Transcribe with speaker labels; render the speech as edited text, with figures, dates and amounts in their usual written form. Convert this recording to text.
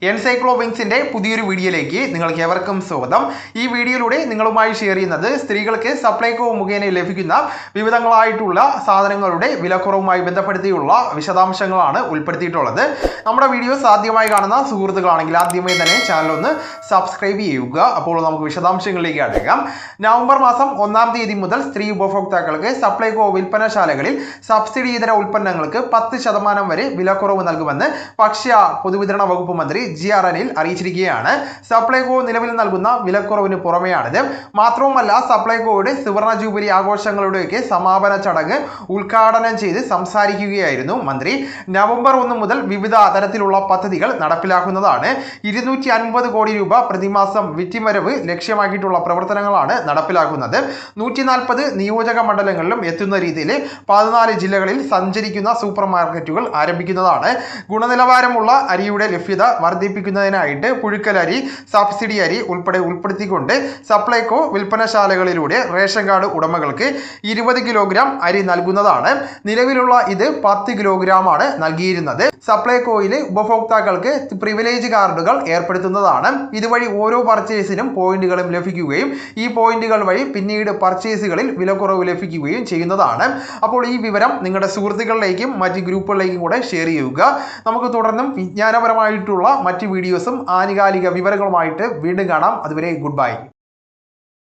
Speaker 1: എൻസൈക്ലോവിങ്സിന്റെ പുതിയൊരു വീഡിയോയിലേക്ക് നിങ്ങൾക്ക് ഏവർക്കും സ്വാഗതം. ഈ വീഡിയോയിലൂടെ നിങ്ങളുമായി ഷെയർ ചെയ്യുന്നത് സ്ത്രീകൾക്ക് സപ്ലൈകോ മുഖേന ലഭിക്കുന്ന വിവിധങ്ങളായിട്ടുള്ള സാധനങ്ങളുടെ വിലക്കുറവുമായി ബന്ധപ്പെടുത്തിയുള്ള വിശദാംശങ്ങളാണ് ഉൾപ്പെടുത്തിയിട്ടുള്ളത്. നമ്മുടെ വീഡിയോസ് ആദ്യമായി കാണുന്ന സുഹൃത്തുക്കളാണെങ്കിൽ ആദ്യമേ തന്നെ ചാനൽ ഒന്ന് സബ്സ്ക്രൈബ് ചെയ്യുക. അപ്പോൾ നമുക്ക് വിശദാംശങ്ങളിലേക്ക് അടങ്ങാം. നവംബർ മാസം 1-ാം തീയതി മുതൽ സ്ത്രീ ഉപഭോക്താക്കൾക്ക് സപ്ലൈകോ വിൽപ്പനശാലകളിൽ സബ്സിഡി ഇതര ഉൽപ്പന്നങ്ങൾക്ക് 10% വരെ വിലക്കുറവ് നൽകുമെന്ന് ഭക്ഷ്യ പൊതുവിതരണ വകുപ്പ് മന്ത്രി GR അനിൽ അറിയിച്ചിരിക്കുകയാണ്. സപ്ലൈകോ നിലവിൽ നൽകുന്ന വിലക്കുറവിന് പുറമെയാണിത്. മാത്രവുമല്ല, സപ്ലൈകോയുടെ സുവർണ ജൂബിലി ആഘോഷങ്ങളുടെയൊക്കെ സമാപന ചടങ്ങ് ഉദ്ഘാടനം ചെയ്ത് സംസാരിക്കുകയായിരുന്നു മന്ത്രി. നവംബർ 1 മുതൽ വിവിധ തരത്തിലുള്ള പദ്ധതികൾ നടപ്പിലാക്കുന്നതാണ്. 250 കോടി രൂപ പ്രതിമാസം വിറ്റുവരവ് ലക്ഷ്യമാക്കിയിട്ടുള്ള പ്രവർത്തനങ്ങളാണ് നടപ്പിലാക്കുന്നത്. 140 നിയോജക മണ്ഡലങ്ങളിലും എത്തുന്ന രീതിയിൽ 14 ജില്ലകളിൽ സഞ്ചരിക്കുന്ന സൂപ്പർ മാർക്കറ്റുകൾ ആരംഭിക്കുന്നതാണ്. ഗുണനിലവാരമുള്ള അരിയുടെ ലഭ്യത വർദ്ധിപ്പിക്കുന്നതിനായിട്ട് പുഴുക്കലരി, സബ്സിഡി അരി ഉൾപ്പെടുത്തിക്കൊണ്ട് സപ്ലൈകോ വിൽപ്പനശാലകളിലൂടെ റേഷൻ കാർഡ് ഉടമകൾക്ക് 20 കിലോഗ്രാം അരി നൽകുന്നതാണ്. നിലവിലുള്ള ഇത് 10 കിലോഗ്രാമാണ് നൽകിയിരുന്നത്. സപ്ലൈകോയിലെ ഉപഭോക്താക്കൾക്ക് പ്രിവിലേജ് കാർഡുകൾ ഏർപ്പെടുത്തുന്നതാണ്. ഇതുവഴി ഓരോ പർച്ചേസിനും പോയിന്റുകളും ലഭിക്കുകയും ഈ പോയിന്റുകൾ വഴി പിന്നീട് പർച്ചേസുകളിൽ വിലക്കുറവ് ലഭിക്കുകയും ചെയ്യുന്നതാണ്. അപ്പോൾ ഈ വിവരം നിങ്ങളുടെ സുഹൃത്തുക്കളിലേക്കും മറ്റ് ഗ്രൂപ്പുകളിലേക്കും കൂടെ ഷെയർ ചെയ്യുക. നമുക്ക് തുടർന്നും വിജ്ഞാനപരമായിട്ടുള്ള മറ്റ് വീഡിയോസും ആനുകാലിക വിവരങ്ങളുമായിട്ട് വീണ്ടും കാണാം. അതുവരെ ഗുഡ് ബൈ.